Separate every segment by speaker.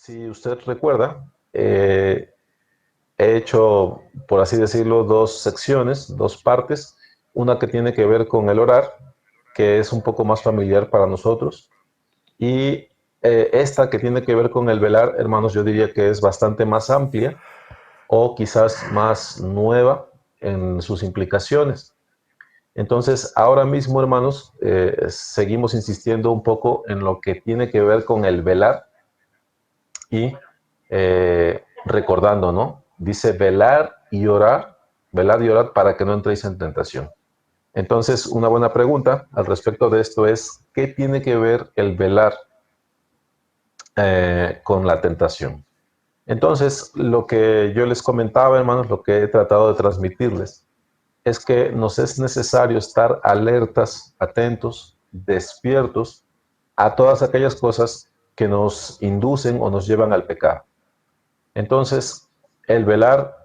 Speaker 1: Si usted recuerda, he hecho, por así decirlo, dos secciones, dos partes. Una que tiene que ver con el orar, que es un poco más familiar para nosotros. Y esta que tiene que ver con el velar, hermanos, yo diría que es bastante más amplia o quizás más nueva en sus implicaciones. Entonces, ahora mismo, hermanos, seguimos insistiendo un poco en lo que tiene que ver con el velar y recordando, ¿no? Dice velar y orar para que no entréis en tentación. Entonces, una buena pregunta al respecto de esto es, ¿qué tiene que ver el velar con la tentación? Entonces, lo que yo les comentaba, hermanos, lo que he tratado de transmitirles, es que nos es necesario estar alertas, atentos, despiertos a todas aquellas cosas que nos inducen o nos llevan al pecado. Entonces, el velar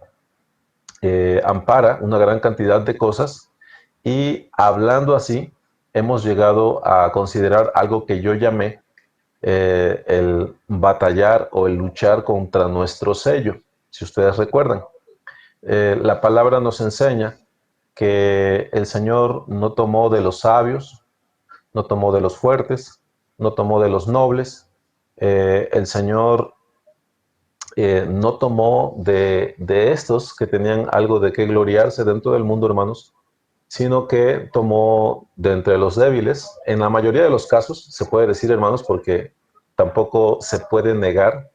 Speaker 1: ampara una gran cantidad de cosas y hablando así, hemos llegado a considerar algo que yo llamé el batallar o el luchar contra nuestro sello, si ustedes recuerdan. La palabra nos enseña que el Señor no tomó de los sabios, no tomó de los fuertes, no tomó de los nobles. El Señor no tomó de estos que tenían algo de qué gloriarse dentro del mundo, hermanos, sino que tomó de entre los débiles. En la mayoría de los casos, se puede decir, hermanos, porque tampoco se puede negar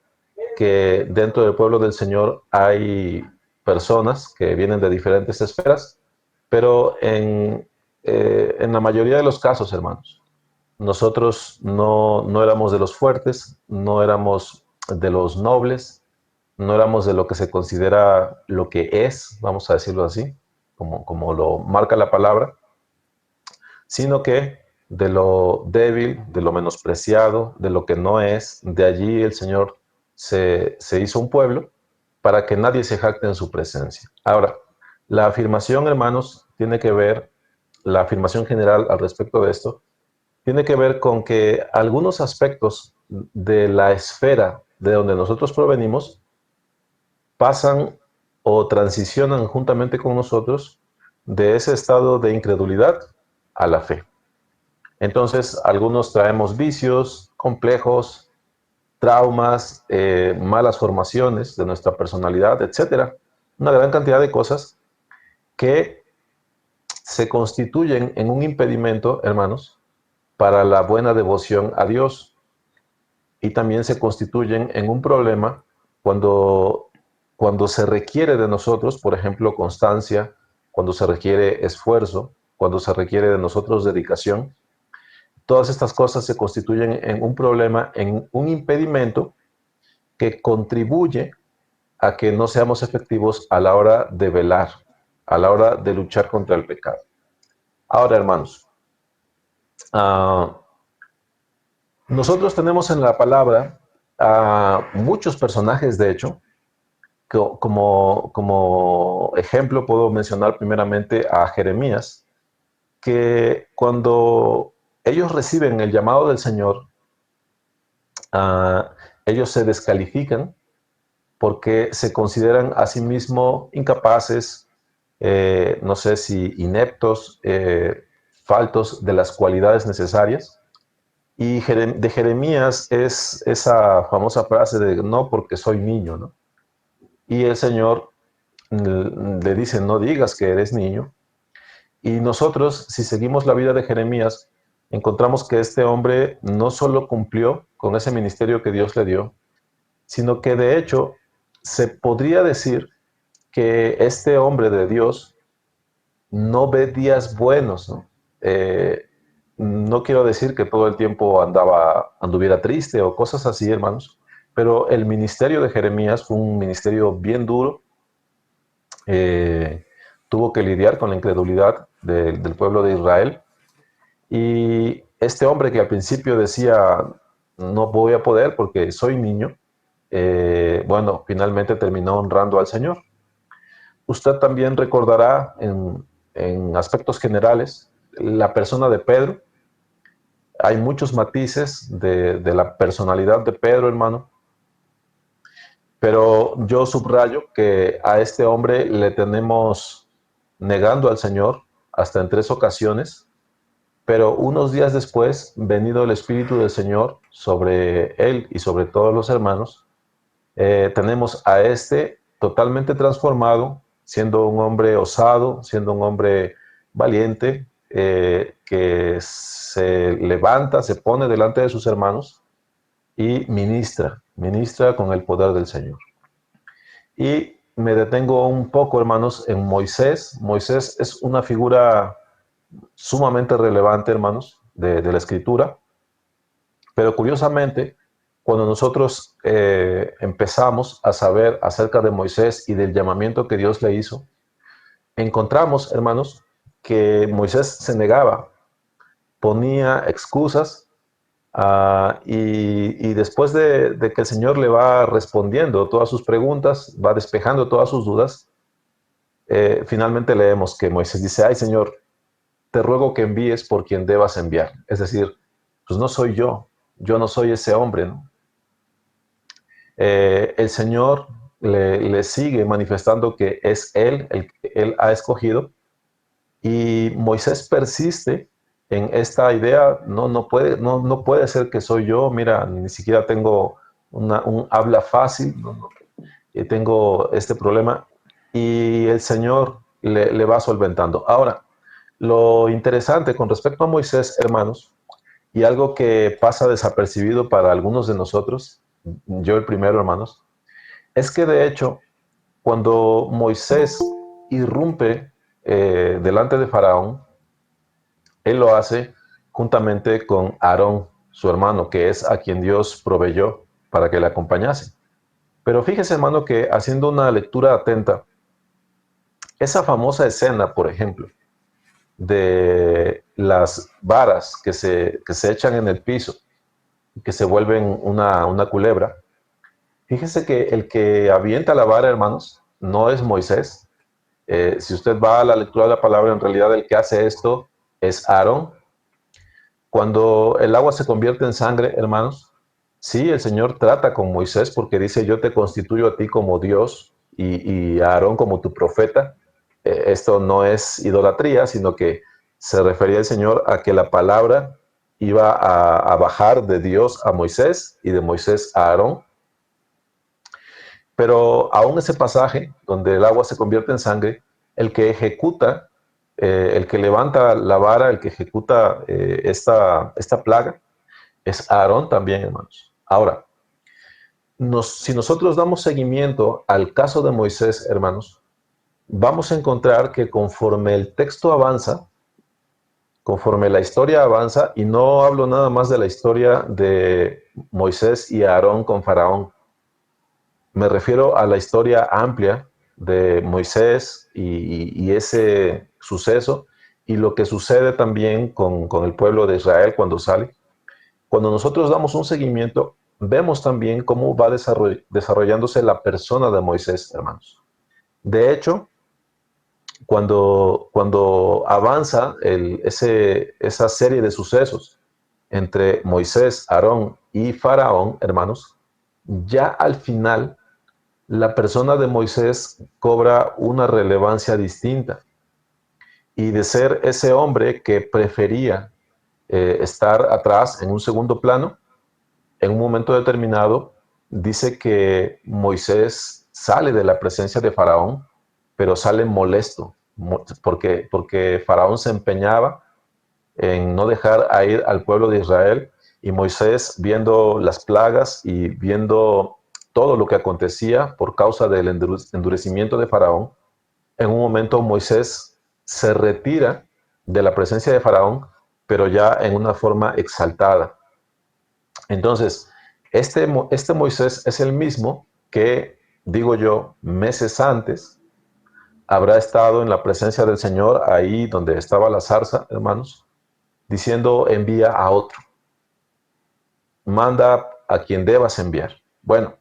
Speaker 1: que dentro del pueblo del Señor hay personas que vienen de diferentes esferas, pero en la mayoría de los casos, hermanos, nosotros no éramos de los fuertes, no éramos de los nobles, no éramos de lo que se considera lo que es, vamos a decirlo así, como lo marca la palabra, sino que de lo débil, de lo menospreciado, de lo que no es, de allí el Señor se hizo un pueblo para que nadie se jacte en su presencia. Ahora, la afirmación, hermanos, tiene que ver, la afirmación general al respecto de esto, tiene que ver con que algunos aspectos de la esfera de donde nosotros provenimos pasan o transicionan juntamente con nosotros de ese estado de incredulidad a la fe. Entonces, algunos traemos vicios, complejos, traumas, malas formaciones de nuestra personalidad, etcétera. Una gran cantidad de cosas que se constituyen en un impedimento, hermanos, para la buena devoción a Dios y también se constituyen en un problema cuando se requiere de nosotros, por ejemplo, constancia, cuando se requiere esfuerzo, cuando se requiere de nosotros dedicación. Todas estas cosas se constituyen en un problema, en un impedimento que contribuye a que no seamos efectivos a la hora de velar, a la hora de luchar contra el pecado. Ahora, hermanos, uh, nosotros tenemos en la palabra a muchos personajes, de hecho, que como ejemplo puedo mencionar primeramente a Jeremías, que cuando ellos reciben el llamado del Señor, uh, ellos se descalifican porque se consideran a sí mismos incapaces, no sé si ineptos, faltos de las cualidades necesarias. Y de Jeremías es esa famosa frase de no porque soy niño, ¿no? Y el Señor le dice, no digas que eres niño. Y nosotros, si seguimos la vida de Jeremías, encontramos que este hombre no solo cumplió con ese ministerio que Dios le dio, sino que de hecho se podría decir que este hombre de Dios no ve días buenos, ¿no? No quiero decir que todo el tiempo anduviera triste o cosas así, hermanos, pero el ministerio de Jeremías fue un ministerio bien duro. Eh, Tuvo que lidiar con la incredulidad del pueblo de Israel. Y este hombre que al principio decía, no voy a poder porque soy niño, bueno, finalmente terminó honrando al Señor. Usted también recordará en aspectos generales la persona de Pedro. Hay muchos matices de la personalidad de Pedro, hermano, Pero yo subrayo que a este hombre le tenemos negando al Señor hasta en 3 ocasiones, pero unos días después, venido el Espíritu del Señor sobre él y sobre todos los hermanos, tenemos a este totalmente transformado, siendo un hombre osado, siendo un hombre valiente, que se levanta, se pone delante de sus hermanos y ministra con el poder del Señor. Y me detengo un poco, hermanos, en Moisés. Moisés es una figura sumamente relevante, hermanos, de la Escritura, pero curiosamente, cuando nosotros empezamos a saber acerca de Moisés y del llamamiento que Dios le hizo, encontramos, hermanos, que Moisés se negaba, ponía excusas, y después de que el Señor le va respondiendo todas sus preguntas, va despejando todas sus dudas, finalmente leemos que Moisés dice: ay, Señor, te ruego que envíes por quien debas enviar. Es decir, pues no soy yo no soy ese hombre, ¿no? El Señor le sigue manifestando que es Él el que Él ha escogido, y Moisés persiste en esta idea: no puede ser que soy yo, mira, ni siquiera tengo un habla fácil, no, tengo este problema, y el Señor le va solventando. Ahora, lo interesante con respecto a Moisés, hermanos, y algo que pasa desapercibido para algunos de nosotros, yo el primero, hermanos, es que de hecho, cuando Moisés irrumpe delante de Faraón, él lo hace juntamente con Aarón, su hermano, que es a quien Dios proveyó para que le acompañase. Pero fíjese, hermano, que haciendo una lectura atenta, esa famosa escena, por ejemplo, de las varas que se echan en el piso, que se vuelven una culebra, fíjese que el que avienta la vara, hermanos, no es Moisés. Si usted va a la lectura de la palabra, en realidad el que hace esto es Aarón. Cuando el agua se convierte en sangre, hermanos, sí, el Señor trata con Moisés porque dice: yo te constituyo a ti como Dios y a Aarón como tu profeta. Esto no es idolatría, sino que se refería el Señor a que la palabra iba a bajar de Dios a Moisés y de Moisés a Aarón. Pero aún ese pasaje donde el agua se convierte en sangre, el que ejecuta, el que levanta la vara, el que ejecuta esta plaga, es Aarón también, hermanos. Ahora, si nosotros damos seguimiento al caso de Moisés, hermanos, vamos a encontrar que conforme el texto avanza, conforme la historia avanza, y no hablo nada más de la historia de Moisés y Aarón con Faraón, me refiero a la historia amplia de Moisés y ese suceso, y lo que sucede también con el pueblo de Israel cuando sale. Cuando nosotros damos un seguimiento, vemos también cómo va desarrollándose la persona de Moisés, hermanos. De hecho, cuando avanza esa serie de sucesos entre Moisés, Aarón y Faraón, hermanos, ya al final la persona de Moisés cobra una relevancia distinta, y de ser ese hombre que prefería estar atrás en un segundo plano, en un momento determinado, dice que Moisés sale de la presencia de Faraón, pero sale molesto, porque Faraón se empeñaba en no dejar a ir al pueblo de Israel, y Moisés, viendo las plagas y viendo todo lo que acontecía por causa del endurecimiento de Faraón, en un momento Moisés se retira de la presencia de Faraón, pero ya en una forma exaltada. Entonces, este Moisés es el mismo que, digo yo, meses antes habrá estado en la presencia del Señor, ahí donde estaba la zarza, hermanos, diciendo: envía a otro, manda a quien debas enviar. Bueno,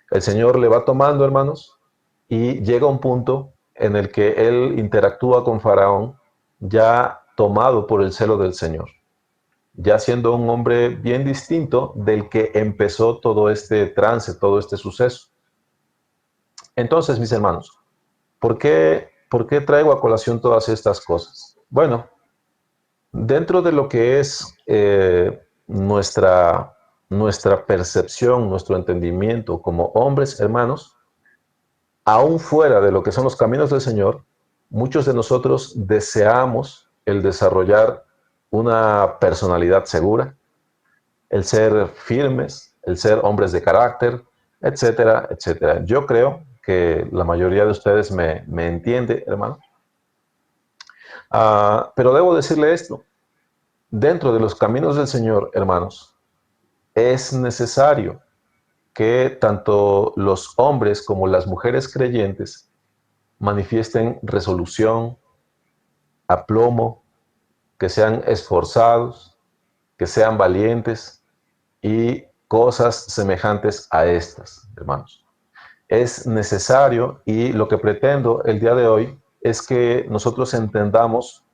Speaker 1: el Señor le va tomando, hermanos, y llega un punto en el que él interactúa con Faraón, ya tomado por el celo del Señor, ya siendo un hombre bien distinto del que empezó todo este trance, todo este suceso. Entonces, mis hermanos, ¿por qué traigo a colación todas estas cosas? Bueno, dentro de lo que es nuestra percepción, nuestro entendimiento como hombres, hermanos, aún fuera de lo que son los caminos del Señor, muchos de nosotros deseamos el desarrollar una personalidad segura, el ser firmes, el ser hombres de carácter, etcétera, etcétera. Yo creo que la mayoría de ustedes me entiende, hermano. Pero debo decirle esto, dentro de los caminos del Señor, hermanos, es necesario que tanto los hombres como las mujeres creyentes manifiesten resolución, aplomo, que sean esforzados, que sean valientes y cosas semejantes a estas, hermanos. Es necesario y lo que pretendo el día de hoy es que nosotros entendamos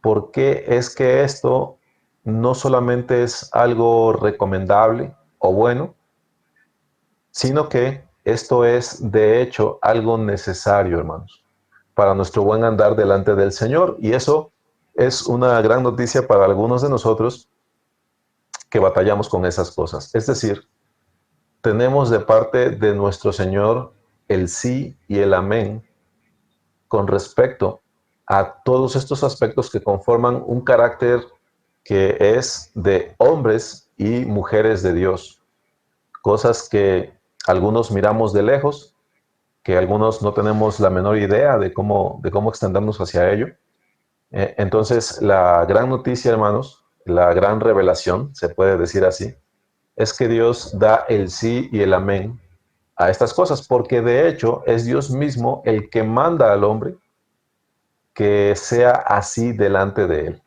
Speaker 1: por qué es que esto no solamente es algo recomendable o bueno, sino que esto es de hecho algo necesario, hermanos, para nuestro buen andar delante del Señor. Y eso es una gran noticia para algunos de nosotros que batallamos con esas cosas. Es decir, tenemos de parte de nuestro Señor el sí y el amén con respecto a todos estos aspectos que conforman un carácter que es de hombres y mujeres de Dios. Cosas que algunos miramos de lejos, que algunos no tenemos la menor idea de cómo extendernos hacia ello. Entonces, la gran noticia, hermanos, la gran revelación, se puede decir así, es que Dios da el sí y el amén a estas cosas, porque de hecho es Dios mismo el que manda al hombre que sea así delante de él.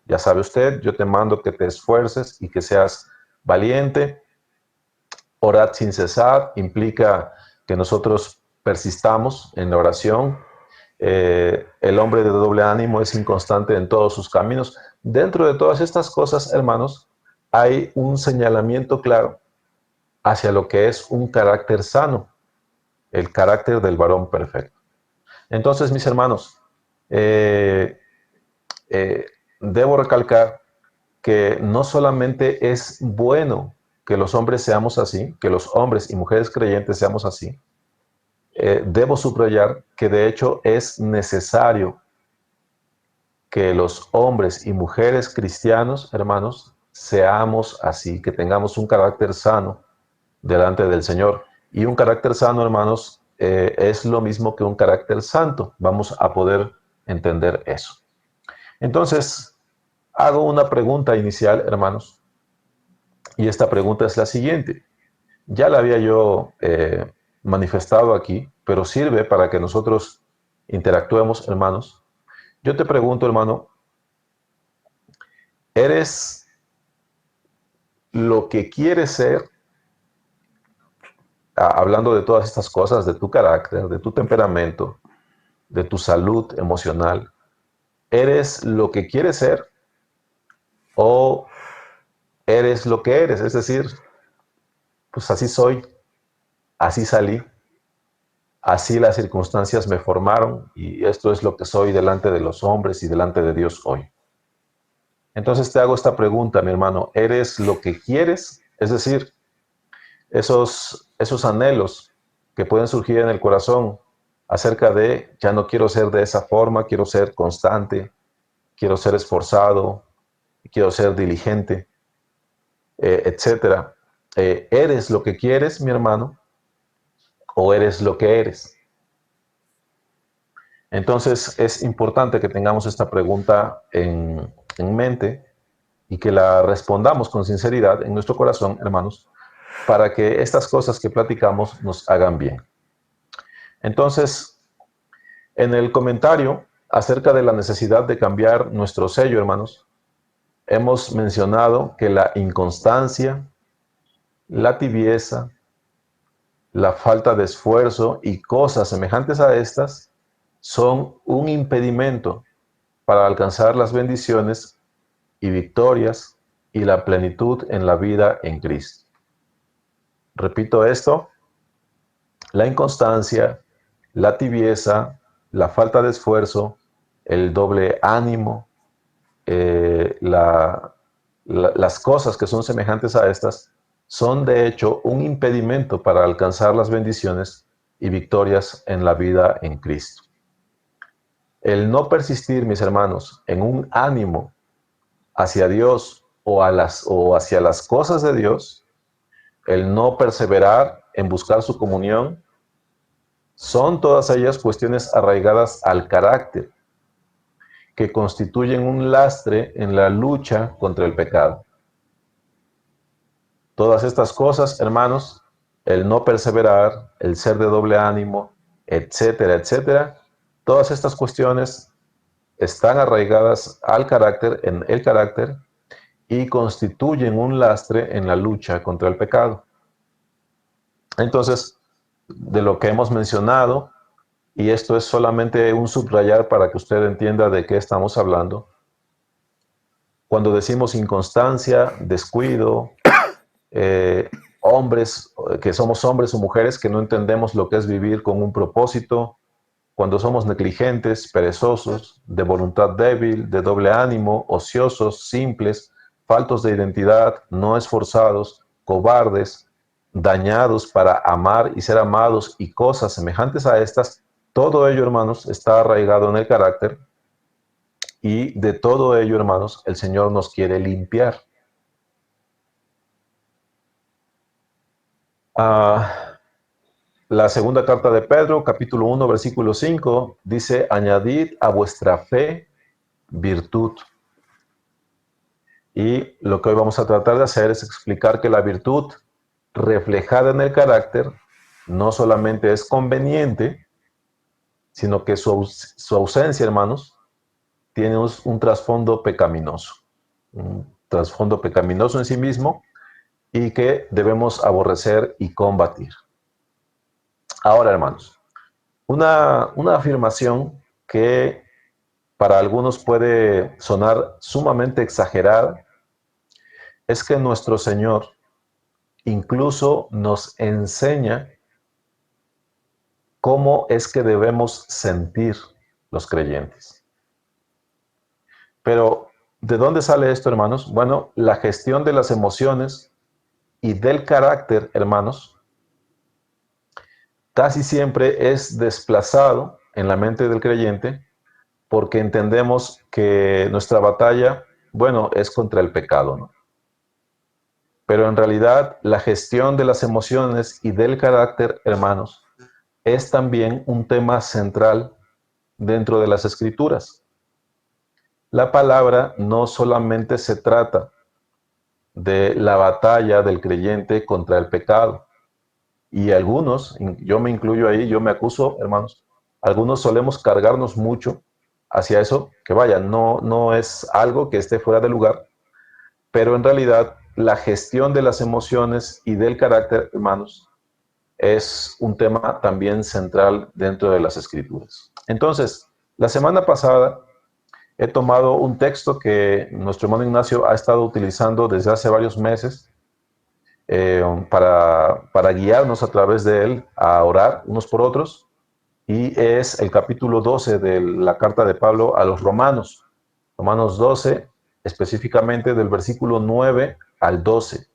Speaker 1: Ya sabe usted, yo te mando que te esfuerces y que seas valiente. Orad sin cesar implica que nosotros persistamos en la oración. El hombre de doble ánimo es inconstante en todos sus caminos. Dentro de todas estas cosas, hermanos, hay un señalamiento claro hacia lo que es un carácter sano, el carácter del varón perfecto. Entonces, mis hermanos, eh, eh, debo recalcar que no solamente es bueno que los hombres seamos así, que los hombres y mujeres creyentes seamos así, debo subrayar que de hecho es necesario que los hombres y mujeres cristianos, hermanos, seamos así, que tengamos un carácter sano delante del Señor. Y un carácter sano, hermanos, es lo mismo que un carácter santo. Vamos a poder entender eso. Entonces, hago una pregunta inicial, hermanos, y esta pregunta es la siguiente. Ya la había yo manifestado aquí, pero sirve para que nosotros interactuemos, hermanos. Yo te pregunto, hermano, ¿eres lo que quieres ser? Hablando de todas estas cosas, de tu carácter, de tu temperamento, de tu salud emocional. ¿Eres lo que quieres ser o eres lo que eres? Es decir, pues así soy, así salí, así las circunstancias me formaron y esto es lo que soy delante de los hombres y delante de Dios hoy. Entonces te hago esta pregunta, mi hermano, ¿eres lo que quieres? Es decir, esos anhelos que pueden surgir en el corazón acerca de, ya no quiero ser de esa forma, quiero ser constante, quiero ser esforzado, quiero ser diligente, etcétera. ¿Eres lo que quieres, mi hermano, o eres lo que eres? Entonces es importante que tengamos esta pregunta en mente y que la respondamos con sinceridad en nuestro corazón, hermanos, para que estas cosas que platicamos nos hagan bien. Entonces, en el comentario acerca de la necesidad de cambiar nuestro sello, hermanos, hemos mencionado que la inconstancia, la tibieza, la falta de esfuerzo y cosas semejantes a estas son un impedimento para alcanzar las bendiciones y victorias y la plenitud en la vida en Cristo. Repito esto la inconstancia, la tibieza, la falta de esfuerzo, el doble ánimo, las cosas que son semejantes a estas, son de hecho un impedimento para alcanzar las bendiciones y victorias en la vida en Cristo. El no persistir, mis hermanos, en un ánimo hacia Dios o hacia las cosas de Dios, el no perseverar en buscar su comunión, son todas ellas cuestiones arraigadas al carácter, que constituyen un lastre en la lucha contra el pecado. Todas estas cosas, hermanos, el no perseverar, el ser de doble ánimo, etcétera, etcétera, todas estas cuestiones están arraigadas al carácter, en el carácter, y constituyen un lastre en la lucha contra el pecado. Entonces, de lo que hemos mencionado, y esto es solamente un subrayar para que usted entienda de qué estamos hablando, cuando decimos inconstancia, descuido, hombres, que somos hombres o mujeres que no entendemos lo que es vivir con un propósito, cuando somos negligentes, perezosos, de voluntad débil, de doble ánimo, ociosos, simples, faltos de identidad, no esforzados, cobardes, dañados para amar y ser amados y cosas semejantes a estas, todo ello, hermanos, está arraigado en el carácter y de todo ello, hermanos, el Señor nos quiere limpiar. La segunda carta de Pedro, capítulo 1, versículo 5, dice, añadid a vuestra fe virtud. Y lo que hoy vamos a tratar de hacer es explicar que la virtud reflejada en el carácter no solamente es conveniente, sino que su ausencia, hermanos, tiene un trasfondo pecaminoso. Un trasfondo pecaminoso en sí mismo y que debemos aborrecer y combatir. Ahora, hermanos, una afirmación que para algunos puede sonar sumamente exagerada es que nuestro Señor incluso nos enseña cómo es que debemos sentir los creyentes. Pero, ¿de dónde sale esto, hermanos? Bueno, la gestión de las emociones y del carácter, hermanos, casi siempre es desplazado en la mente del creyente porque entendemos que nuestra batalla, bueno, es contra el pecado, ¿no? Pero en realidad la gestión de las emociones y del carácter, hermanos, es también un tema central dentro de las escrituras. La palabra no solamente se trata de la batalla del creyente contra el pecado. Y algunos, yo me incluyo ahí, yo me acuso, hermanos, algunos solemos cargarnos mucho hacia eso, que vaya, no es algo que esté fuera de lugar, pero en realidad la gestión de las emociones y del carácter, hermanos, es un tema también central dentro de las escrituras. Entonces, la semana pasada he tomado un texto que nuestro hermano Ignacio ha estado utilizando desde hace varios meses para guiarnos a través de él a orar unos por otros, y es el capítulo 12 de la carta de Pablo a los Romanos, Romanos 12, específicamente del versículo 9 al 12.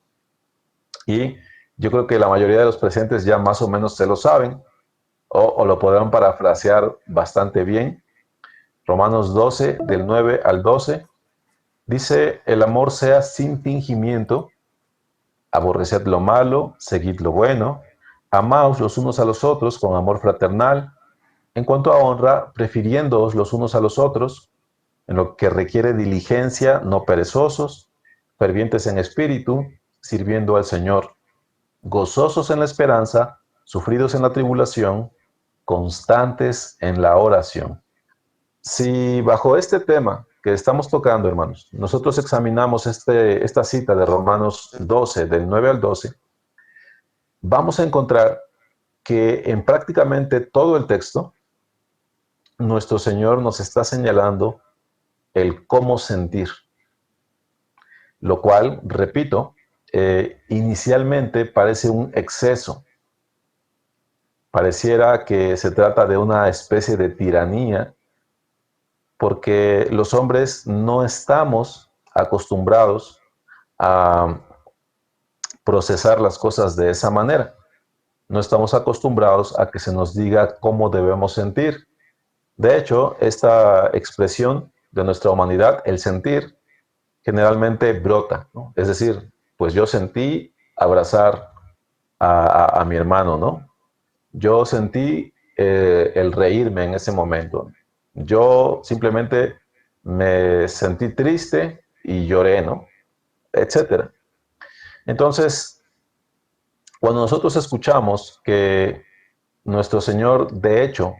Speaker 1: Y yo creo que la mayoría de los presentes ya más o menos se lo saben, o lo podrán parafrasear bastante bien. Romanos 12, del 9 al 12, dice, el amor sea sin fingimiento, aborreced lo malo, seguid lo bueno, amaos los unos a los otros con amor fraternal, en cuanto a honra, prefiriéndoos los unos a los otros, en lo que requiere diligencia, no perezosos, fervientes en espíritu, sirviendo al Señor, gozosos en la esperanza, sufridos en la tribulación, constantes en la oración. Si bajo este tema que estamos tocando, hermanos, nosotros examinamos esta cita de Romanos 12, del 9 al 12, vamos a encontrar que en prácticamente todo el texto, nuestro Señor nos está señalando el cómo sentir, lo cual, repito, inicialmente parece un exceso, Pareciera que se trata de una especie de tiranía, porque los hombres no estamos acostumbrados a procesar las cosas de esa manera. No estamos acostumbrados a que se nos diga cómo debemos sentir. De hecho, esta expresión de nuestra humanidad, el sentir, generalmente brota, ¿no? Es decir, pues yo sentí abrazar a mi hermano, ¿no? Yo sentí el reírme en ese momento. Yo simplemente me sentí triste y lloré, ¿no? Etcétera. Entonces, cuando nosotros escuchamos que nuestro Señor, de hecho,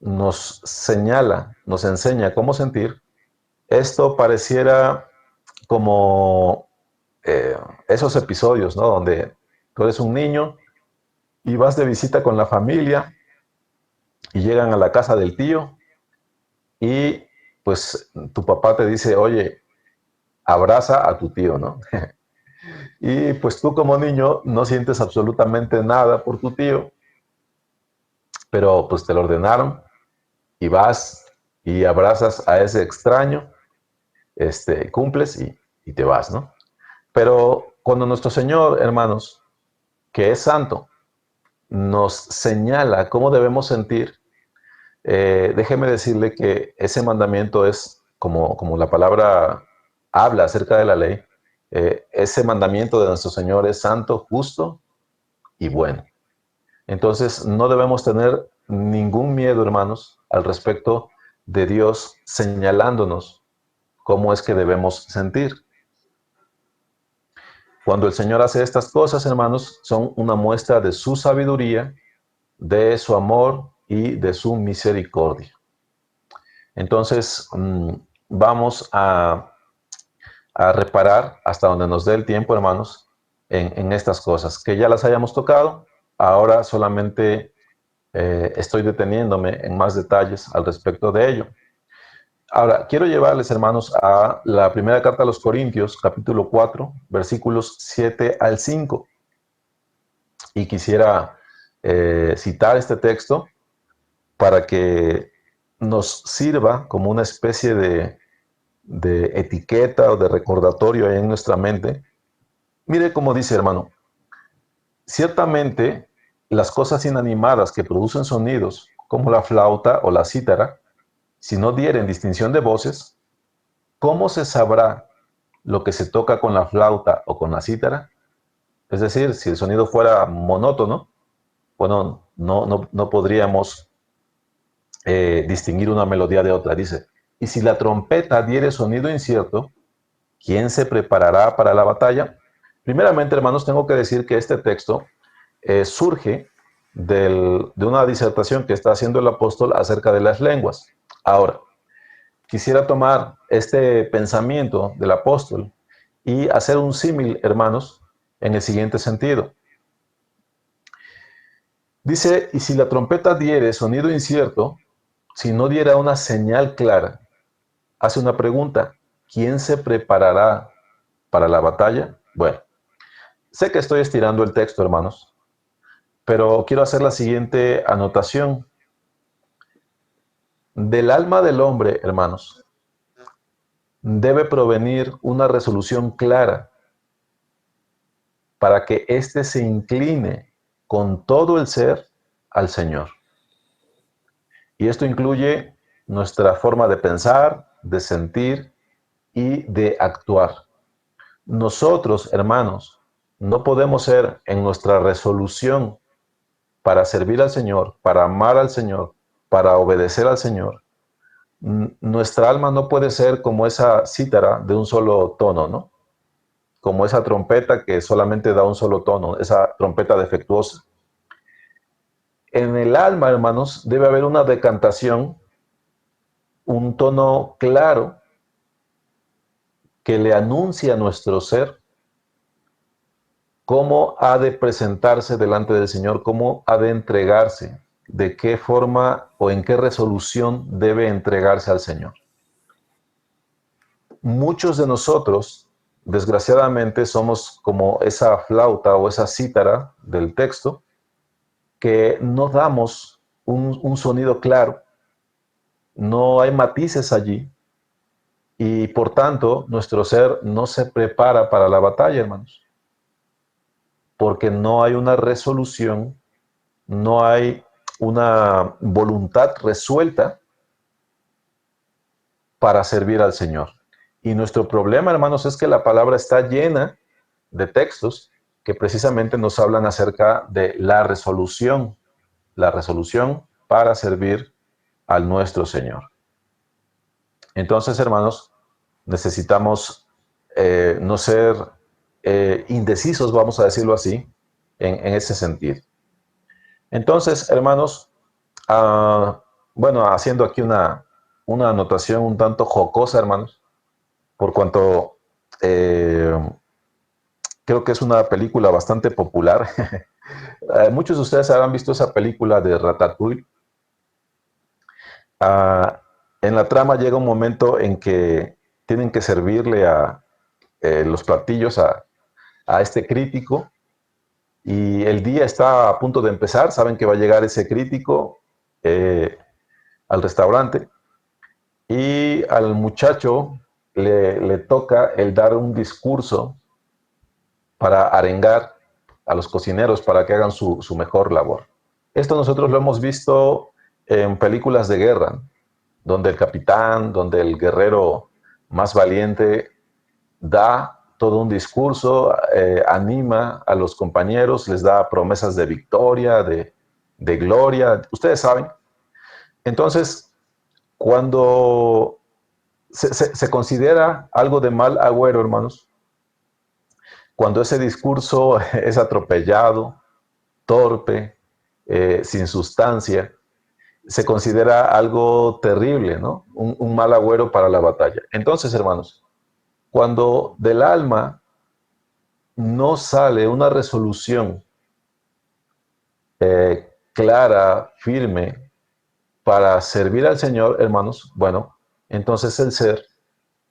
Speaker 1: nos señala, nos enseña cómo sentir, esto pareciera como esos episodios, ¿no? Donde tú eres un niño y vas de visita con la familia y llegan a la casa del tío y pues tu papá te dice, oye, abraza a tu tío, ¿no? Y pues tú como niño no sientes absolutamente nada por tu tío, pero pues te lo ordenaron y vas y abrazas a ese extraño, cumples y te vas, ¿no? Pero cuando nuestro Señor, hermanos, que es santo, nos señala cómo debemos sentir, déjeme decirle que ese mandamiento es, como la palabra habla acerca de la ley, ese mandamiento de nuestro Señor es santo, justo y bueno. Entonces no debemos tener ningún miedo, hermanos, al respecto de Dios señalándonos cómo es que debemos sentir. Cuando el Señor hace estas cosas, hermanos, son una muestra de su sabiduría, de su amor y de su misericordia. Entonces, vamos a reparar hasta donde nos dé el tiempo, hermanos, en estas cosas, que ya las hayamos tocado. Ahora solamente estoy deteniéndome en más detalles al respecto de ello. Ahora, quiero llevarles, hermanos, a la primera carta a los Corintios, capítulo 4, versículos 7 al 5. Y quisiera citar este texto para que nos sirva como una especie de etiqueta o de recordatorio ahí en nuestra mente. Mire cómo dice, hermano, ciertamente las cosas inanimadas que producen sonidos, como la flauta o la cítara, si no dieren distinción de voces, ¿cómo se sabrá lo que se toca con la flauta o con la cítara? Es decir, si el sonido fuera monótono, bueno, no podríamos distinguir una melodía de otra. Dice, y si la trompeta diere sonido incierto, ¿quién se preparará para la batalla? Primeramente, hermanos, tengo que decir que este texto surge de una disertación que está haciendo el apóstol acerca de las lenguas. Ahora, quisiera tomar este pensamiento del apóstol y hacer un símil, hermanos, en el siguiente sentido. Dice, y si la trompeta diere sonido incierto, si no diera una señal clara, hace una pregunta, ¿quién se preparará para la batalla? Bueno, sé que estoy estirando el texto, hermanos, pero quiero hacer la siguiente anotación. Del alma del hombre, hermanos, debe provenir una resolución clara para que éste se incline con todo el ser al Señor. Y esto incluye nuestra forma de pensar, de sentir y de actuar. Nosotros, hermanos, no podemos ser en nuestra resolución para servir al Señor, para amar al Señor, para obedecer al Señor. Nuestra alma no puede ser como esa cítara de un solo tono, ¿no? Como esa trompeta que solamente da un solo tono, esa trompeta defectuosa. En el alma, hermanos, debe haber una decantación, un tono claro que le anuncia a nuestro ser cómo ha de presentarse delante del Señor, cómo ha de entregarse, de qué forma o en qué resolución debe entregarse al Señor. Muchos de nosotros, desgraciadamente, somos como esa flauta o esa cítara del texto, que no damos un sonido claro, no hay matices allí y por tanto nuestro ser no se prepara para la batalla, hermanos, porque no hay una resolución, no hay una voluntad resuelta para servir al Señor. Y nuestro problema, hermanos, es que la palabra está llena de textos que precisamente nos hablan acerca de la resolución para servir al nuestro Señor. Entonces, hermanos, necesitamos no ser indecisos, vamos a decirlo así, en ese sentido. Entonces, hermanos, bueno, haciendo aquí una anotación un tanto jocosa, hermanos, por cuanto creo que es una película bastante popular. Muchos de ustedes habrán visto esa película de Ratatouille. Ah, en la trama llega un momento en que tienen que servirle a los platillos a este crítico y el día está a punto de empezar. Saben que va a llegar ese crítico al restaurante y al muchacho le toca el dar un discurso para arengar a los cocineros para que hagan su mejor labor. Esto nosotros lo hemos visto en películas de guerra, donde el capitán, donde el guerrero más valiente da todo un discurso, anima a los compañeros, les da promesas de victoria, de gloria, ustedes saben. Entonces, cuando se considera algo de mal agüero, hermanos, cuando ese discurso es atropellado, torpe, sin sustancia, se considera algo terrible, ¿no? Un mal agüero para la batalla. Entonces, hermanos, cuando del alma no sale una resolución clara, firme, para servir al Señor, hermanos, bueno, entonces el ser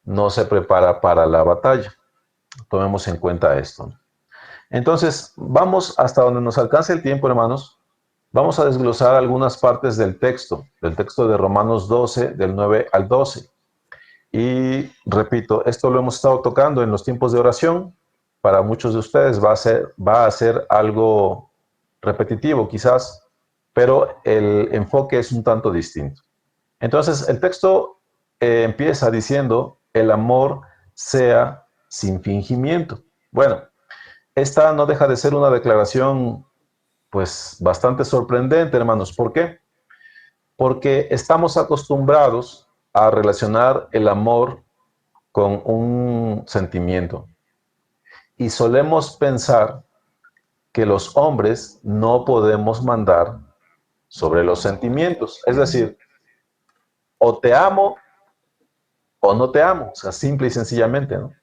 Speaker 1: no se prepara para la batalla. Tomemos en cuenta esto. Entonces, vamos hasta donde nos alcance el tiempo, hermanos. Vamos a desglosar algunas partes del texto de Romanos 12, del 9 al 12. Y repito, esto lo hemos estado tocando en los tiempos de oración. Para muchos de ustedes va a ser algo repetitivo quizás, pero el enfoque es un tanto distinto. Entonces, el texto empieza diciendo, el amor sea sin fingimiento. Bueno, esta no deja de ser una declaración pues bastante sorprendente, hermanos. ¿Por qué? Porque estamos acostumbrados a relacionar el amor con un sentimiento y solemos pensar que los hombres no podemos mandar sobre los sentimientos. Es decir, o te amo o no te amo, o sea, simple y sencillamente, ¿no?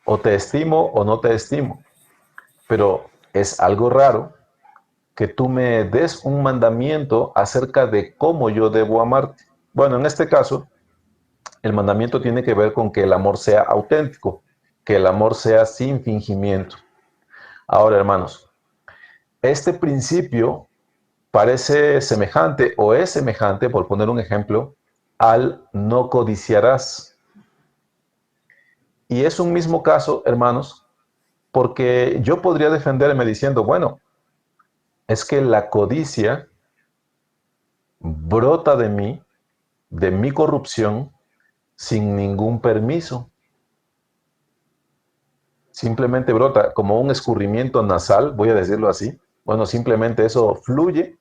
Speaker 1: O te estimo o no te estimo. Pero es algo raro que tú me des un mandamiento acerca de cómo yo debo amarte. Bueno, en este caso, el mandamiento tiene que ver con que el amor sea auténtico, que el amor sea sin fingimiento. Ahora, hermanos, este principio parece semejante o es semejante, por poner un ejemplo, al no codiciarás. Y es un mismo caso, hermanos, porque yo podría defenderme diciendo, bueno, es que la codicia brota de mi corrupción, sin ningún permiso. Simplemente brota como un escurrimiento nasal, voy a decirlo así. Bueno, simplemente eso fluye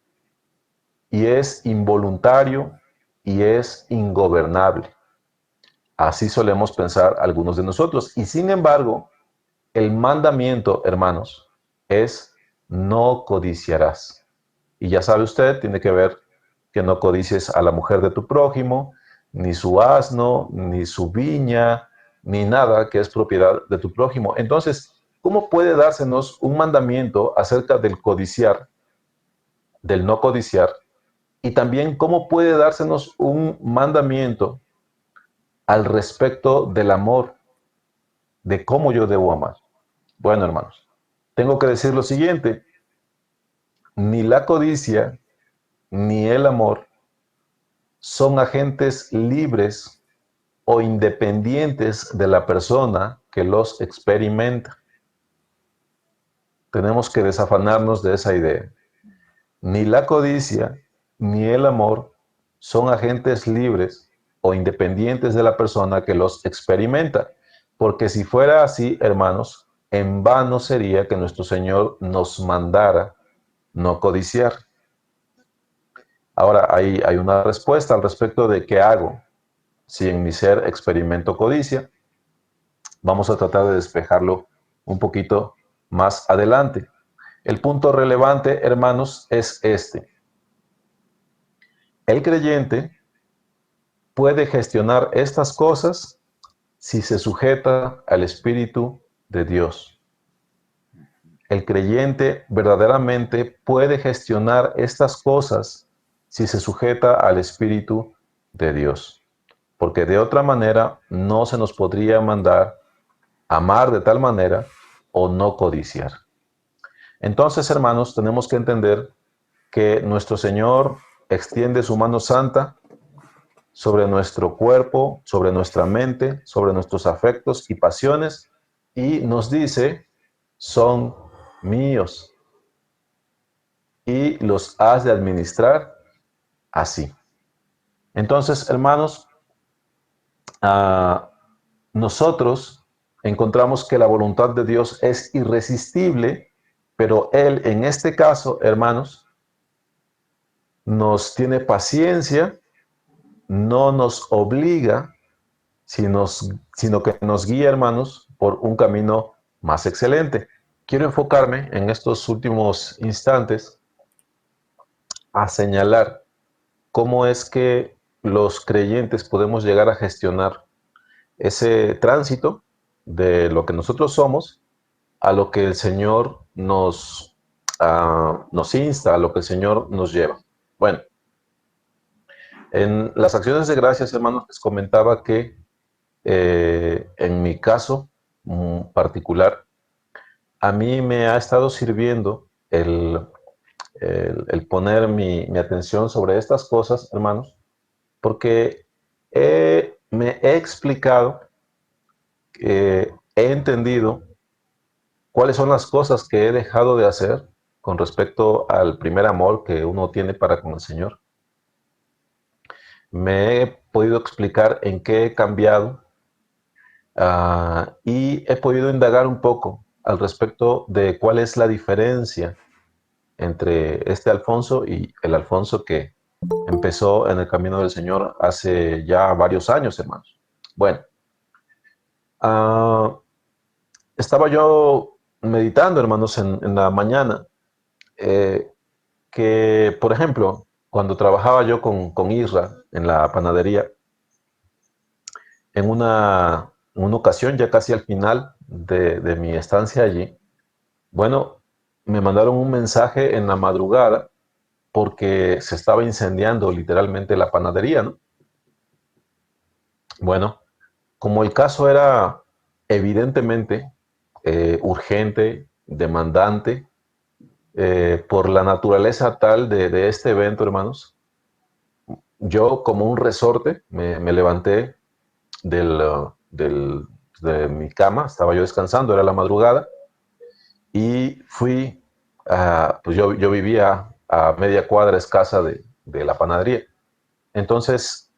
Speaker 1: y es involuntario y es ingobernable. Así solemos pensar algunos de nosotros. Y sin embargo, el mandamiento, hermanos, es no codiciarás. Y ya sabe usted, tiene que ver que no codicies a la mujer de tu prójimo, ni su asno, ni su viña, ni nada que es propiedad de tu prójimo. Entonces, ¿cómo puede dársenos un mandamiento acerca del codiciar, del no codiciar? Y también, ¿cómo puede dársenos un mandamiento al respecto del amor, de cómo yo debo amar? Bueno, hermanos, tengo que decir lo siguiente. ni la codicia ni el amor son agentes libres o independientes de la persona que los experimenta. Tenemos que desafanarnos de esa idea. Ni la codicia ni el amor son agentes libres o independientes de la persona que los experimenta. Porque si fuera así, hermanos, en vano sería que nuestro Señor nos mandara no codiciar. Ahora, hay una respuesta al respecto de qué hago si en mi ser experimento codicia. Vamos a tratar de despejarlo un poquito más adelante. El punto relevante, hermanos, es este. El creyente puede gestionar estas cosas si se sujeta al Espíritu de Dios. El creyente verdaderamente puede gestionar estas cosas si se sujeta al Espíritu de Dios. Porque de otra manera no se nos podría mandar amar de tal manera o no codiciar. Entonces, hermanos, tenemos que entender que nuestro Señor extiende su mano santa sobre nuestro cuerpo, sobre nuestra mente, sobre nuestros afectos y pasiones, y nos dice, son míos, y los has de administrar así. Entonces, hermanos, nosotros encontramos que la voluntad de Dios es irresistible, pero Él en este caso, hermanos, nos tiene paciencia, no nos obliga, sino que nos guía, hermanos, por un camino más excelente. Quiero enfocarme en estos últimos instantes a señalar cómo es que los creyentes podemos llegar a gestionar ese tránsito de lo que nosotros somos a lo que el Señor nos insta, a lo que el Señor nos lleva. Bueno, en las acciones de gracias, hermanos, les comentaba que en mi caso particular, a mí me ha estado sirviendo el poner mi atención sobre estas cosas, hermanos, porque me he explicado, he entendido cuáles son las cosas que he dejado de hacer con respecto al primer amor que uno tiene para con el Señor. Me he podido explicar en qué he cambiado y he podido indagar un poco al respecto de cuál es la diferencia entre este Alfonso y el Alfonso que empezó en el camino del Señor hace ya varios años, hermanos. Bueno, estaba yo meditando, hermanos, en la mañana, que, por ejemplo, cuando trabajaba yo con Isra en la panadería, en una ocasión, ya casi al final de mi estancia allí, bueno, me mandaron un mensaje en la madrugada porque se estaba incendiando literalmente la panadería, ¿no? Bueno, como el caso era evidentemente urgente, demandante, por la naturaleza tal de este evento, hermanos, yo como un resorte me levanté de mi cama, estaba yo descansando, era la madrugada, y fui, pues yo vivía a media cuadra escasa de la panadería. Entonces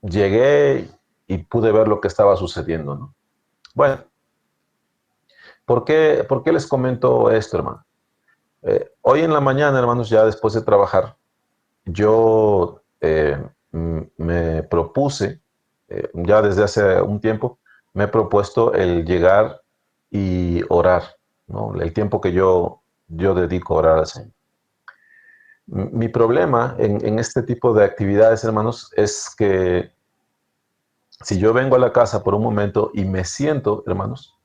Speaker 1: llegué y pude ver lo que estaba sucediendo, ¿no? Bueno, ¿por qué les comento esto, hermano? Hoy en la mañana, hermanos, ya después de trabajar, yo me propuse, ya desde hace un tiempo, me he propuesto el llegar y orar, ¿no? El tiempo que yo dedico a orar al Señor. Mi problema en este tipo de actividades, hermanos, es que si yo vengo a la casa por un momento y me siento, hermanos,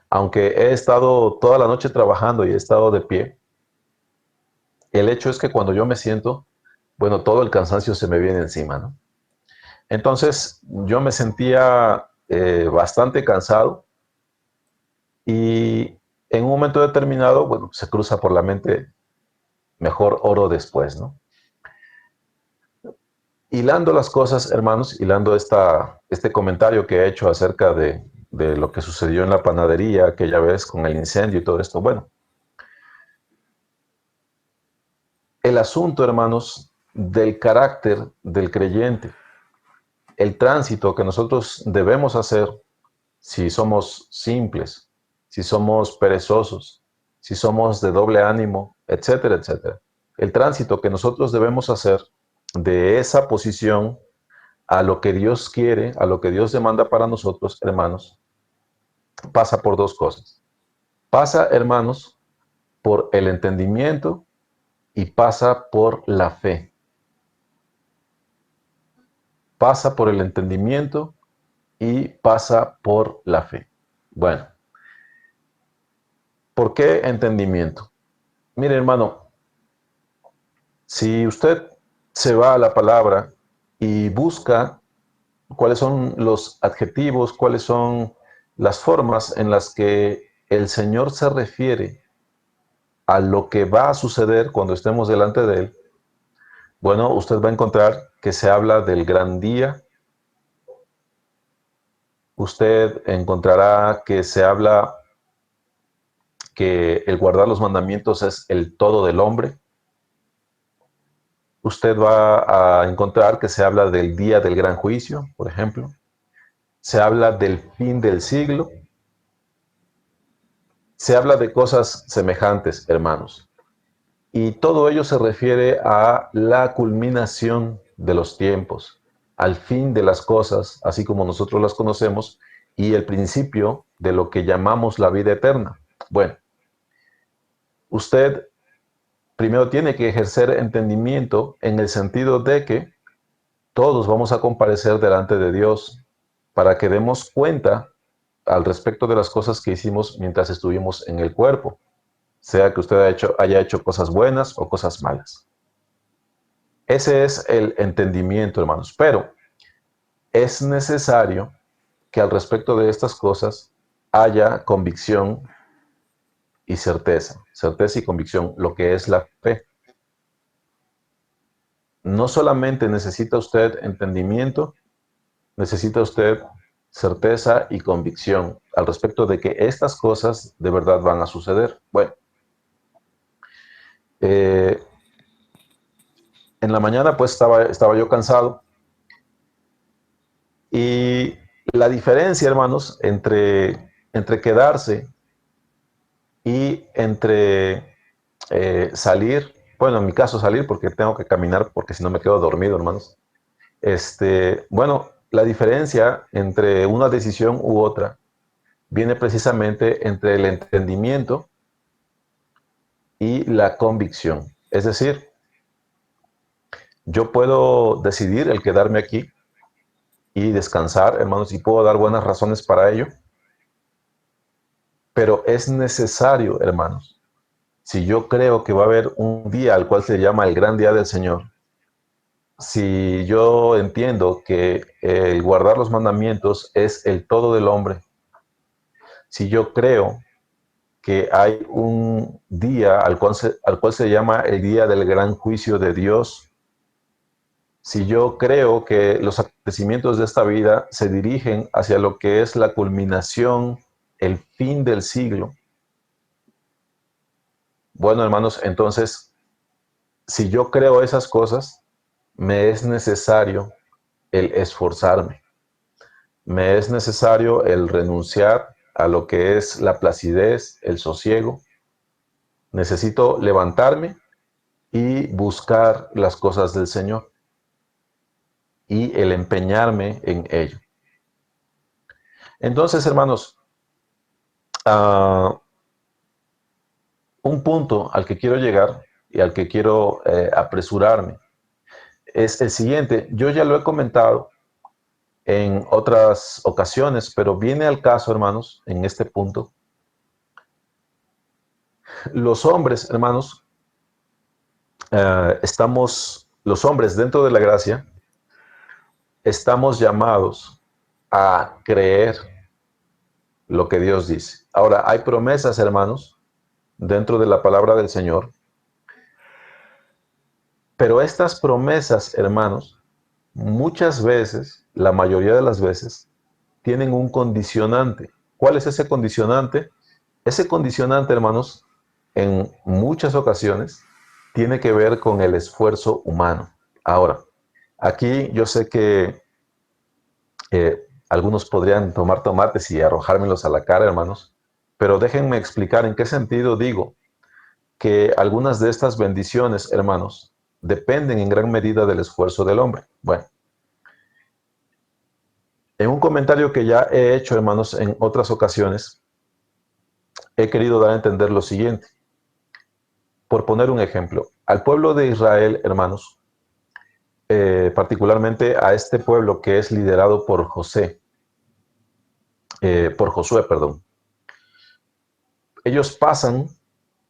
Speaker 1: aunque he estado toda la noche trabajando y he estado de pie, el hecho es que cuando yo me siento, bueno, todo el cansancio se me viene encima, ¿no? Entonces, yo me sentía bastante cansado y en un momento determinado, bueno, se cruza por la mente mejor oro después, ¿no? Hilando las cosas, hermanos, hilando este comentario que he hecho acerca de lo que sucedió en la panadería aquella vez con el incendio y todo esto. Bueno, el asunto, hermanos, del carácter del creyente, el tránsito que nosotros debemos hacer si somos simples, si somos perezosos, si somos de doble ánimo, etcétera, etcétera. El tránsito que nosotros debemos hacer de esa posición a lo que Dios quiere, a lo que Dios demanda para nosotros, hermanos, pasa por dos cosas. Pasa, hermanos, por el entendimiento y pasa por la fe. Pasa por el entendimiento y pasa por la fe. Bueno, ¿por qué entendimiento? Mire, hermano, si usted se va a la palabra y busca cuáles son los adjetivos, cuáles son las formas en las que el Señor se refiere a lo que va a suceder cuando estemos delante de Él, bueno, usted va a encontrar que se habla del gran día, usted encontrará que se habla que el guardar los mandamientos es el todo del hombre, usted va a encontrar que se habla del día del gran juicio, por ejemplo, se habla del fin del siglo, se habla de cosas semejantes, hermanos. Y todo ello se refiere a la culminación de los tiempos, al fin de las cosas, así como nosotros las conocemos, y el principio de lo que llamamos la vida eterna. Bueno, usted primero tiene que ejercer entendimiento en el sentido de que todos vamos a comparecer delante de Dios para que demos cuenta al respecto de las cosas que hicimos mientras estuvimos en el cuerpo, sea que usted haya hecho cosas buenas o cosas malas. Ese es el entendimiento, hermanos. Pero es necesario que al respecto de estas cosas haya convicción y certeza. Certeza y convicción, lo que es la fe. No solamente necesita usted entendimiento, necesita usted certeza y convicción al respecto de que estas cosas de verdad van a suceder. Bueno, eh, en la mañana pues estaba yo cansado y la diferencia, hermanos, entre quedarse y entre salir, bueno, en mi caso salir porque tengo que caminar porque si no me quedo dormido, hermanos. Bueno, la diferencia entre una decisión u otra viene precisamente entre el entendimiento y la convicción. Es decir, yo puedo decidir el quedarme aquí y descansar, hermanos, y puedo dar buenas razones para ello, pero es necesario, hermanos, si yo creo que va a haber un día al cual se llama el gran día del Señor, si yo entiendo que el guardar los mandamientos es el todo del hombre, si yo creo que hay un día al cual se llama el día del gran juicio de Dios, si yo creo que los acontecimientos de esta vida se dirigen hacia lo que es la culminación, el fin del siglo, bueno, hermanos, entonces, si yo creo esas cosas, me es necesario el esforzarme. Me es necesario el renunciar a lo que es la placidez, el sosiego. Necesito levantarme y buscar las cosas del Señor y el empeñarme en ello. Entonces, hermanos, un punto al que quiero llegar y al que quiero apresurarme es el siguiente. Yo ya lo he comentado en otras ocasiones, pero viene al caso, hermanos, en este punto. Los hombres, hermanos, los hombres dentro de la gracia, estamos llamados a creer lo que Dios dice. Ahora, hay promesas, hermanos, dentro de la palabra del Señor Pero estas promesas, hermanos, muchas veces, la mayoría de las veces, tienen un condicionante. ¿Cuál es ese condicionante? Ese condicionante, hermanos, en muchas ocasiones, tiene que ver con el esfuerzo humano. Ahora, aquí yo sé que algunos podrían tomar tomates y arrojármelos a la cara, hermanos, pero déjenme explicar en qué sentido digo que algunas de estas bendiciones, hermanos, dependen en gran medida del esfuerzo del hombre. Bueno, en un comentario que ya he hecho, hermanos, en otras ocasiones, he querido dar a entender lo siguiente. Por poner un ejemplo, al pueblo de Israel, hermanos, particularmente a este pueblo que es liderado por Josué, perdón. Ellos pasan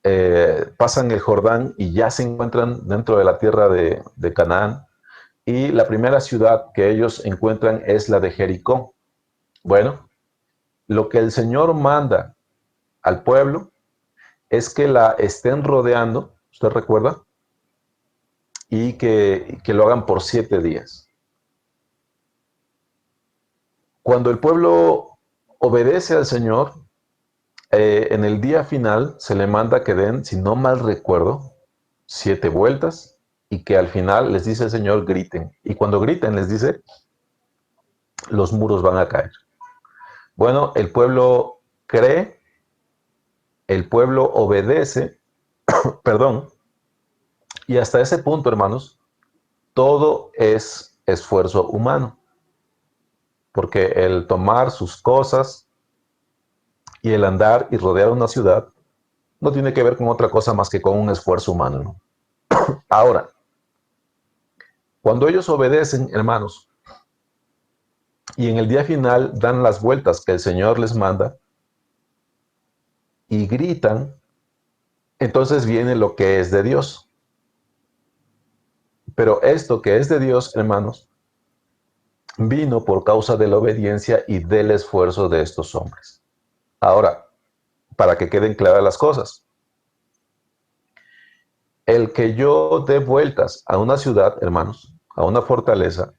Speaker 1: el Jordán y ya se encuentran dentro de la tierra de Canaán. Y la primera ciudad que ellos encuentran es la de Jericó. Bueno, lo que el Señor manda al pueblo es que la estén rodeando, ¿usted recuerda? Y que lo hagan por 7 días. Cuando el pueblo obedece al Señor, en el día final se le manda que den, si no mal recuerdo, 7 vueltas y que al final les dice el Señor griten. Y cuando griten les dice, los muros van a caer. Bueno, el pueblo cree, el pueblo obedece, perdón, y hasta ese punto, hermanos, todo es esfuerzo humano, porque el tomar sus cosas y el andar y rodear una ciudad no tiene que ver con otra cosa más que con un esfuerzo humano, ¿no? Ahora, cuando ellos obedecen, hermanos, y en el día final dan las vueltas que el Señor les manda y gritan, entonces viene lo que es de Dios. Pero esto que es de Dios, hermanos, vino por causa de la obediencia y del esfuerzo de estos hombres. Ahora, para que queden claras las cosas, el que yo dé vueltas a una ciudad, hermanos, a una fortaleza,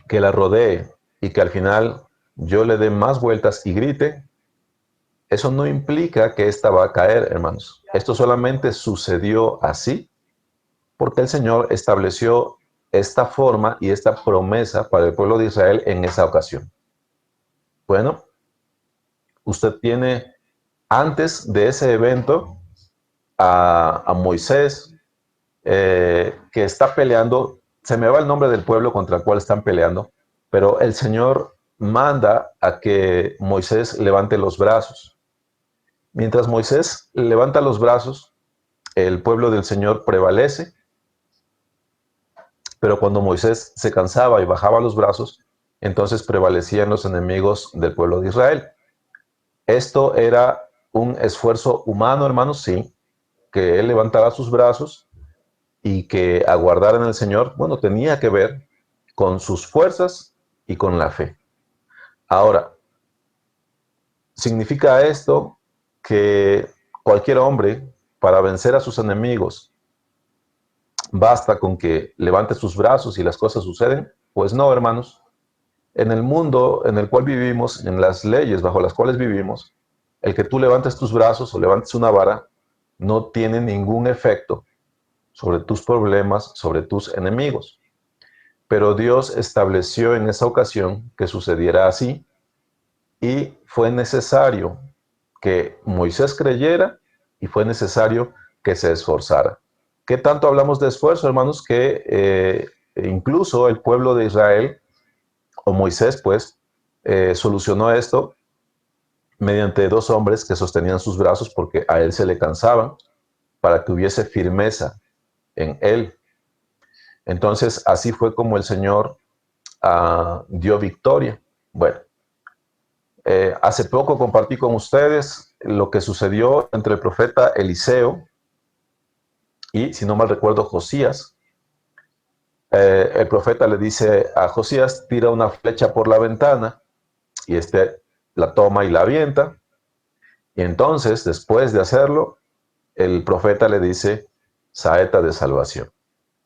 Speaker 1: que la rodee y que al final yo le dé más vueltas y grite, eso no implica que ésta va a caer, hermanos. Esto solamente sucedió así porque el Señor estableció esta forma y esta promesa para el pueblo de Israel en esa ocasión. Bueno, usted tiene antes de ese evento a Moisés que está peleando, se me va el nombre del pueblo contra el cual están peleando, pero el Señor manda a que Moisés levante los brazos. Mientras Moisés levanta los brazos, el pueblo del Señor prevalece, pero cuando Moisés se cansaba y bajaba los brazos, entonces prevalecían los enemigos del pueblo de Israel. Esto era un esfuerzo humano, hermanos, sí, que él levantara sus brazos y que aguardar en el Señor, bueno, tenía que ver con sus fuerzas y con la fe. Ahora, ¿significa esto que cualquier hombre, para vencer a sus enemigos, basta con que levante sus brazos y las cosas suceden? Pues no, hermanos. En el mundo en el cual vivimos, en las leyes bajo las cuales vivimos, el que tú levantes tus brazos o levantes una vara no tiene ningún efecto sobre tus problemas, sobre tus enemigos. Pero Dios estableció en esa ocasión que sucediera así y fue necesario que Moisés creyera y fue necesario que se esforzara. ¿Qué tanto hablamos de esfuerzo, hermanos? Que incluso el pueblo de Israel, o Moisés, pues, solucionó esto mediante 2 hombres que sostenían sus brazos porque a él se le cansaban para que hubiese firmeza en él. Entonces, así fue como el Señor dio victoria. Bueno, hace poco compartí con ustedes lo que sucedió entre el profeta Eliseo y, si no mal recuerdo, Josías. El profeta le dice a Josías, tira una flecha por la ventana, y este la toma y la avienta. Y entonces, después de hacerlo, el profeta le dice, saeta de salvación.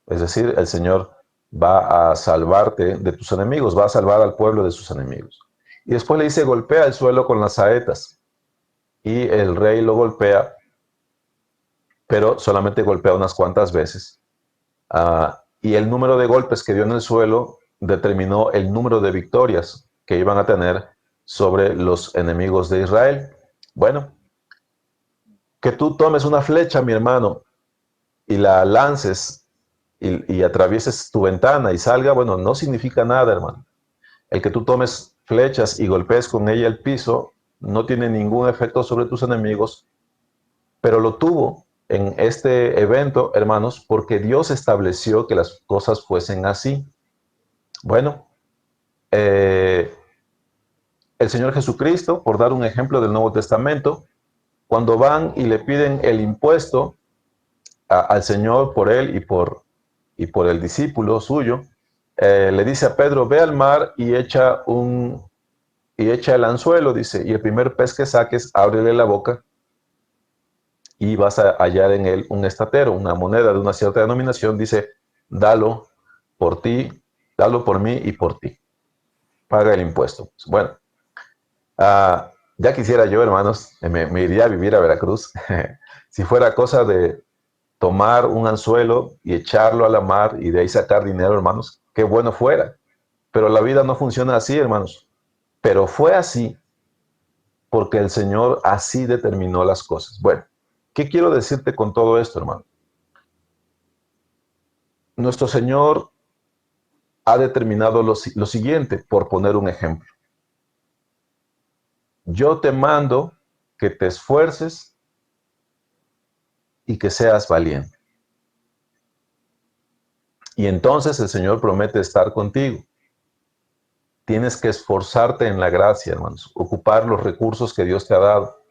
Speaker 1: Es decir, el Señor va a salvarte de tus enemigos, va a salvar al pueblo de sus enemigos. Y después le dice, golpea el suelo con las saetas. Y el rey lo golpea, pero solamente golpea unas cuantas veces. Y el número de golpes que dio en el suelo determinó el número de victorias que iban a tener sobre los enemigos de Israel. Bueno, que tú tomes una flecha, mi hermano, y la lances y atravieses tu ventana y salga, bueno, no significa nada, hermano. El que tú tomes flechas y golpees con ella el piso no tiene ningún efecto sobre tus enemigos, pero lo tuvo en este evento, hermanos, porque Dios estableció que las cosas fuesen así. Bueno, eh, el Señor Jesucristo, por dar un ejemplo del Nuevo Testamento, cuando van y le piden el impuesto al Señor por él y por el discípulo suyo, le dice a Pedro, ve al mar y echa el anzuelo, dice, y el primer pez que saques, ábrele la boca y vas a hallar en él un estatero, una moneda de una cierta denominación, dice, dalo por ti, dalo por mí y por ti. Paga el impuesto. Bueno, ya quisiera yo, hermanos, me iría a vivir a Veracruz. Si fuera cosa de tomar un anzuelo y echarlo a la mar y de ahí sacar dinero, hermanos, qué bueno fuera. Pero la vida no funciona así, hermanos. Pero fue así porque el Señor así determinó las cosas. Bueno, ¿qué quiero decirte con todo esto, hermano? Nuestro Señor ha determinado lo siguiente, por poner un ejemplo. Yo te mando que te esfuerces y que seas valiente. Y entonces el Señor promete estar contigo. Tienes que esforzarte en la gracia, hermanos, ocupar los recursos que Dios te ha dado.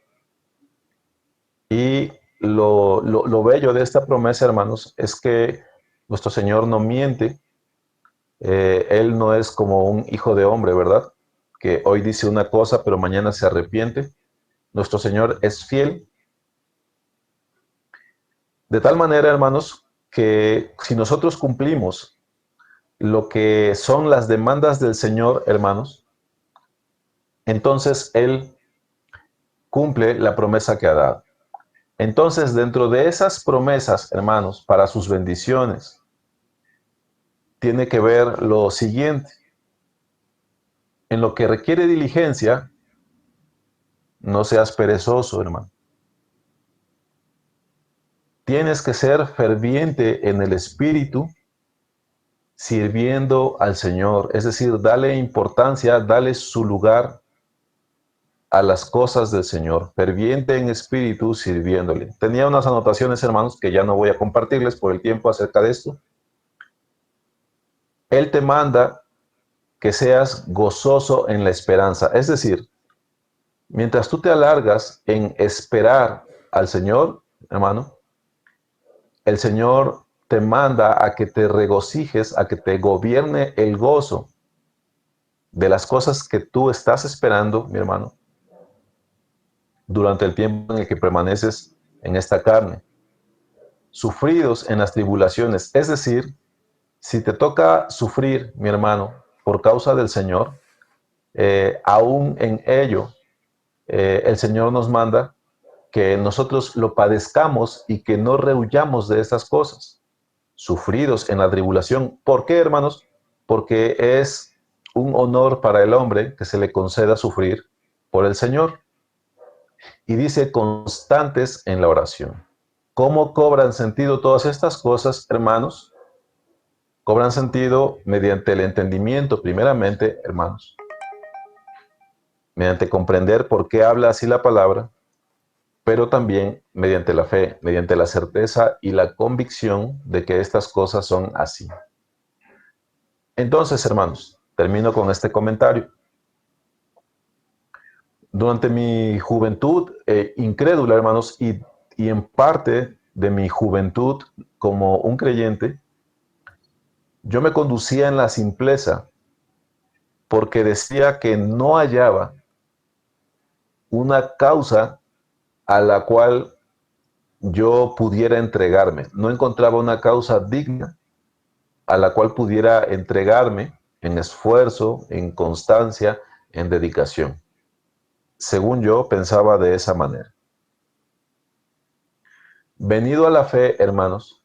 Speaker 1: Y lo bello de esta promesa, hermanos, es que nuestro Señor no miente. Él no es como un hijo de hombre, ¿verdad? Que hoy dice una cosa, pero mañana se arrepiente. Nuestro Señor es fiel. De tal manera, hermanos, que si nosotros cumplimos lo que son las demandas del Señor, hermanos, entonces Él cumple la promesa que ha dado. Entonces, dentro de esas promesas, hermanos, para sus bendiciones, tiene que ver lo siguiente. En lo que requiere diligencia, no seas perezoso, hermano. Tienes que ser ferviente en el espíritu, sirviendo al Señor. Es decir, dale importancia, dale su lugar a las cosas del Señor. Ferviente en espíritu, sirviéndole. Tenía unas anotaciones, hermanos, que ya no voy a compartirles por el tiempo acerca de esto. Él te manda que seas gozoso en la esperanza. Es decir, mientras tú te alargas en esperar al Señor, hermano, el Señor te manda a que te regocijes, a que te gobierne el gozo de las cosas que tú estás esperando, mi hermano, durante el tiempo en el que permaneces en esta carne. Sufridos en las tribulaciones, es decir, si te toca sufrir, mi hermano, por causa del Señor, aún en ello, el Señor nos manda que nosotros lo padezcamos y que no rehuyamos de estas cosas, sufridos en la tribulación. ¿Por qué, hermanos? Porque es un honor para el hombre que se le conceda sufrir por el Señor. Y dice constantes en la oración. ¿Cómo cobran sentido todas estas cosas, hermanos? Cobran sentido mediante el entendimiento, primeramente, hermanos, mediante comprender por qué habla así la palabra, pero también mediante la fe, mediante la certeza y la convicción de que estas cosas son así. Entonces, hermanos, termino con este comentario. Durante mi juventud incrédula, hermanos, y en parte de mi juventud como un creyente, yo me conducía en la simpleza porque decía que no hallaba una causa a la cual yo pudiera entregarme. No encontraba una causa digna a la cual pudiera entregarme en esfuerzo, en constancia, en dedicación. Según yo, pensaba de esa manera. Venido a la fe, hermanos,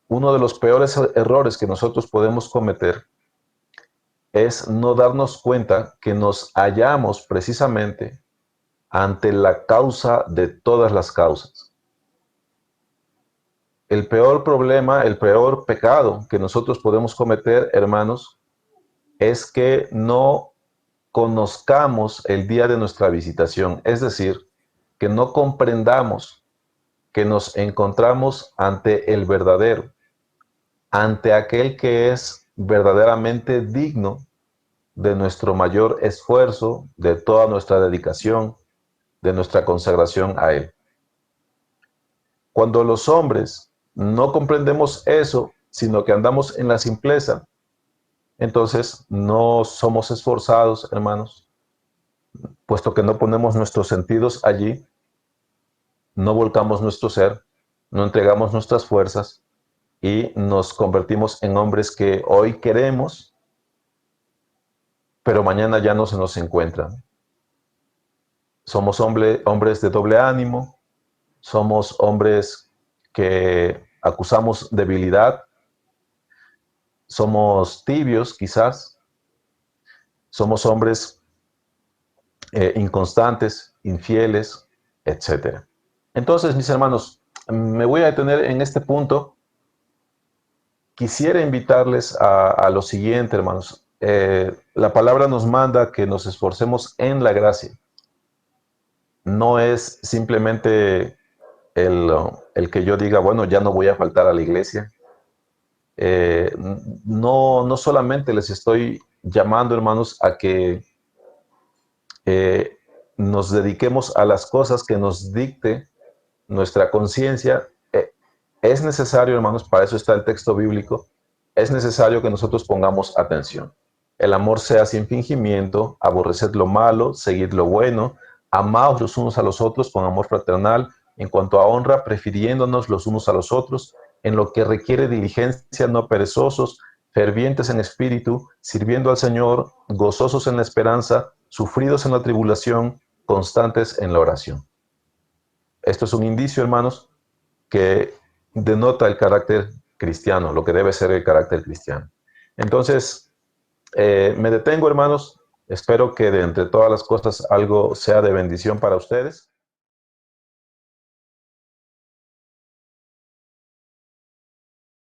Speaker 1: uno de los peores errores que nosotros podemos cometer es no darnos cuenta que nos hallamos precisamente ante la causa de todas las causas. El peor problema, el peor pecado que nosotros podemos cometer, hermanos, es que no conozcamos el día de nuestra visitación, es decir, que no comprendamos que nos encontramos ante el verdadero, ante aquel que es verdaderamente digno de nuestro mayor esfuerzo, de toda nuestra dedicación, de nuestra consagración a Él. Cuando los hombres no comprendemos eso, sino que andamos en la simpleza, entonces no somos esforzados, hermanos, puesto que no ponemos nuestros sentidos allí, no volcamos nuestro ser, no entregamos nuestras fuerzas y nos convertimos en hombres que hoy queremos, pero mañana ya no se nos encuentran. Somos hombres de doble ánimo, somos hombres que acusamos debilidad, somos tibios quizás, somos hombres inconstantes, infieles, etc. Entonces, mis hermanos, me voy a detener en este punto. Quisiera invitarles a lo siguiente, hermanos. La palabra nos manda que nos esforcemos en la gracia. No es simplemente el que yo diga, bueno, ya no voy a faltar a la iglesia. No solamente les estoy llamando, hermanos, a que nos dediquemos a las cosas que nos dicte nuestra conciencia. Es necesario, hermanos, para eso está el texto bíblico, es necesario que nosotros pongamos atención. El amor sea sin fingimiento, aborreced lo malo, seguid lo bueno, amaos los unos a los otros con amor fraternal, en cuanto a honra, prefiriéndonos los unos a los otros, en lo que requiere diligencia, no perezosos, fervientes en espíritu, sirviendo al Señor, gozosos en la esperanza, sufridos en la tribulación, constantes en la oración. Esto es un indicio, hermanos, que denota el carácter cristiano, lo que debe ser el carácter cristiano. Entonces, me detengo, hermanos. Espero que de entre todas las cosas algo sea de bendición para ustedes.